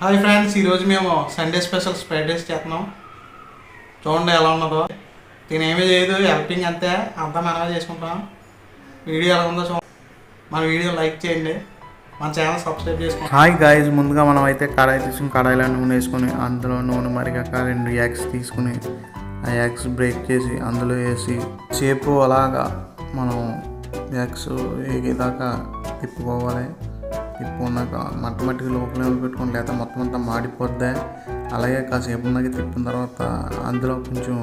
Hi friends, ఈరోజు మేము Sunday special fried rice చేస్తున్నాం. చూడండి ఎలా ఉన్నదో. ఏమీ చేయదు, హెల్పింగ్ అంతే, అంతా మనమే చేసుకుంటాం. వీడియో ఎలా ఉందో చూడండి. మన వీడియో లైక్ చేయండి, మన ఛానల్ సబ్స్క్రైబ్ చేసుకోండి. హాయ్ గాయస్, ముందుగా మనం అయితే కడాయి తీసుకుని కడాయిలో నూనె వేసుకొని అందులో నూనె మరిగాక 2 ఎగ్స్ తీసుకుని ఆ ఎగ్స్ బ్రేక్ చేసి అందులో వేసి సేపు అలాగా మనం ఎగ్స్ వేగేదాకా తిప్పుకోవాలి. తిప్పుకున్నాక మట్టికి లోపల పెట్టుకుని లేదా మొత్తం అంతా మాడిపోద్ది. అలాగే కాసేపు ఉన్నాక తిప్పిన తర్వాత అందులో కొంచెం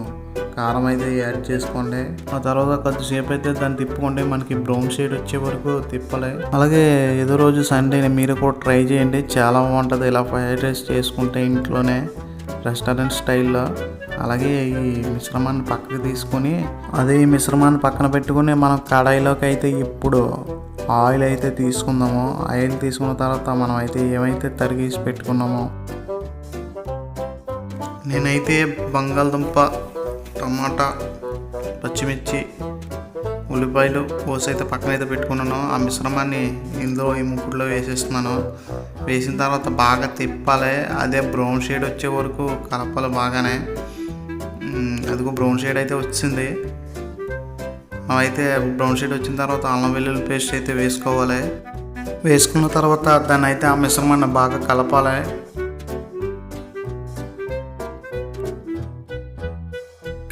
కారం అయితే యాడ్ చేసుకోండి. ఆ తర్వాత కొద్దిసేపు అయితే దాన్ని తిప్పుకోండి, మనకి బ్రౌన్ షేడ్ వచ్చే వరకు తిప్పాలి. అలాగే ఏదో రోజు సండే మీరు కూడా ట్రై చేయండి, చాలా బాగుంటుంది. ఇలా ఫ్రైడ్ రైస్ చేసుకుంటే ఇంట్లోనే రెస్టారెంట్ స్టైల్లో. అలాగే ఈ మిశ్రమాన్ని పక్కకు తీసుకొని అదే ఈ మిశ్రమాన్ని పక్కన పెట్టుకుని మనం కడాయిలోకి అయితే ఇప్పుడు ఆయిల్ అయితే తీసుకుందాము. ఆయిల్ తీసుకున్న తర్వాత మనం అయితే ఏమైతే తరిగేసి పెట్టుకున్నామో, నేనైతే బంగాళదుంప, టమాటా, పచ్చిమిర్చి, ఉల్లిపాయలు కోసి అయితే పక్కన అయితే పెట్టుకున్నాను. ఆ మిశ్రమాన్ని ఇందులో ఈ ముక్కుడులో వేసేస్తున్నాను. వేసిన తర్వాత బాగా తిప్పాలి, అదే బ్రౌన్ షేడ్ వచ్చే వరకు కలపాలి బాగానే. అదిగో బ్రౌన్ షేడ్ అయితే వచ్చింది. అయితే బ్రౌన్ షేడ్ వచ్చిన తర్వాత అల్లం వెల్లుల్లి పేస్ట్ అయితే వేసుకోవాలి. వేసుకున్న తర్వాత దాన్ని అయితే ఆ మిశ్రమాన్ని బాగా కలపాలి.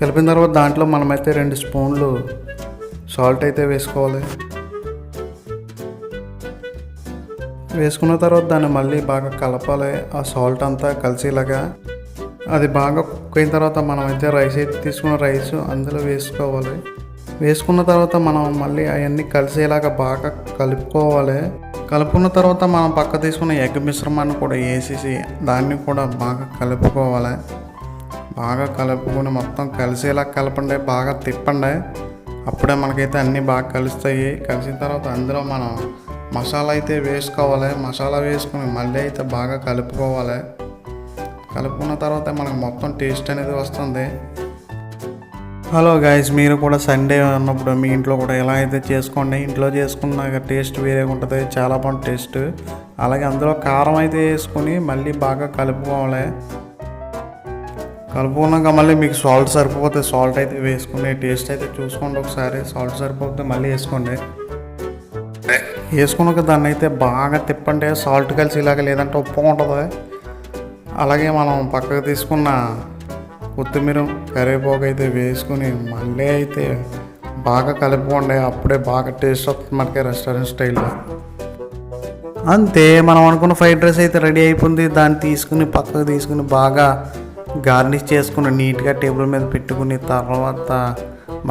కలిపిన తర్వాత దాంట్లో మనమైతే 2 స్పూన్లు సాల్ట్ అయితే వేసుకోవాలి. వేసుకున్న తర్వాత దాన్ని మళ్ళీ బాగా కలపాలి, ఆ సాల్ట్ అంతా కలిసేలాగా. అది బాగా కుక్ అయిన తర్వాత మనమైతే రైస్ అయితే తీసుకున్న రైస్ అందులో వేసుకోవాలి. వేసుకున్న తర్వాత మనం మళ్ళీ అవన్నీ కలిసేలాగా బాగా కలుపుకోవాలి. కలుపుకున్న తర్వాత మనం పక్క తీసుకున్న ఎగ్ మిశ్రమాన్ని కూడా వేసేసి దాన్ని కూడా బాగా కలుపుకోవాలి. బాగా కలుపుకొని మొత్తం కలిసేలా కలపండి, బాగా తిప్పండి. అప్పుడే మనకైతే అన్నీ బాగా కలుస్తాయి. కలిసిన తర్వాత అందులో మనం మసాలా అయితే వేసుకోవాలి. మసాలా వేసుకొని మళ్ళీ అయితే బాగా కలుపుకోవాలి. కలుపుకున్న తర్వాత మనకు మొత్తం టేస్ట్ అనేది వస్తుంది. హలో గాయస్, మీరు కూడా సండే ఉన్నప్పుడు మీ ఇంట్లో కూడా ఎలా అయితే చేసుకోండి. ఇంట్లో చేసుకున్నాక టేస్ట్ వేరే ఉంటుంది, చాలా బాగుంటుంది టేస్ట్. అలాగే అందులో కారం అయితే వేసుకొని మళ్ళీ బాగా కలుపుకోవాలి. కలుపుకున్నాక మళ్ళీ మీకు సాల్ట్ సరిపోతే సాల్ట్ అయితే వేసుకుని టేస్ట్ అయితే చూసుకోండి ఒకసారి. సాల్ట్ సరిపోతే మళ్ళీ వేసుకోండి. వేసుకున్నాక దాన్ని అయితే బాగా తిప్పండి, సాల్ట్ కలిసి ఇలాగ, లేదంటే ఉప్పు ఉంటుంది. అలాగే మనం పక్కకు తీసుకున్న కొత్తిమీర, కరివేపాకు అయితే వేసుకుని మళ్ళీ అయితే బాగా కలుపుకోండి. అప్పుడే బాగా టేస్ట్ వస్తుంది మనకి రెస్టారెంట్ స్టైల్లో. అంతే, మనం అనుకున్న ఫ్రైడ్ రైస్ అయితే రెడీ అయిపోయింది. దాన్ని తీసుకుని పక్కకు తీసుకుని బాగా గార్నిష్ చేసుకుని నీట్గా టేబుల్ మీద పెట్టుకుని తర్వాత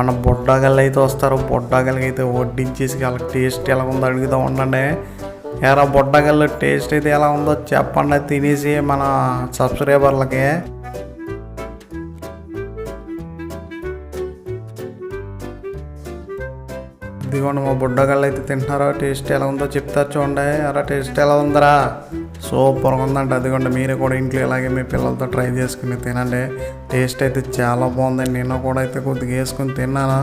మన బొడ్డాగళ్ళు అయితే వస్తారు. బొడ్డాగలకి అయితే వడ్డించేసి వాళ్ళకి టేస్ట్ ఎలా ఉందో అడుగుతూ ఉండండి. ఎరా బొడ్డాగల్లో టేస్ట్ అయితే ఎలా ఉందో చెప్పండి, తినేసి మన సబ్స్క్రైబర్లకి. ఇదిగోండి మా బుడ్డగాళ్ళు అయితే తింటున్నారా, టేస్ట్ ఎలా ఉందో చెప్తారు చూడండి. అలా టేస్ట్ ఎలా ఉందరా, సూపర్గా ఉందంట. అదిగోండి మీరు కూడా ఇంట్లో ఇలాగే మీ పిల్లలతో ట్రై చేసుకుని తినండి. టేస్ట్ అయితే చాలా బాగుందండి. నేను కూడా అయితే కొద్దిగా వేసుకుని తిన్నాను,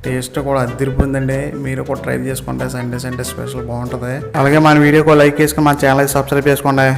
టేస్ట్ కూడా అదిరిపోయిందండి. మీరు కూడా ట్రై చేసుకోండి, సండే స్పెషల్ బాగుంటుంది. అలాగే మన వీడియోకి లైక్ చేసుకుని మన ఛానల్ సబ్స్క్రైబ్ చేసుకోండి.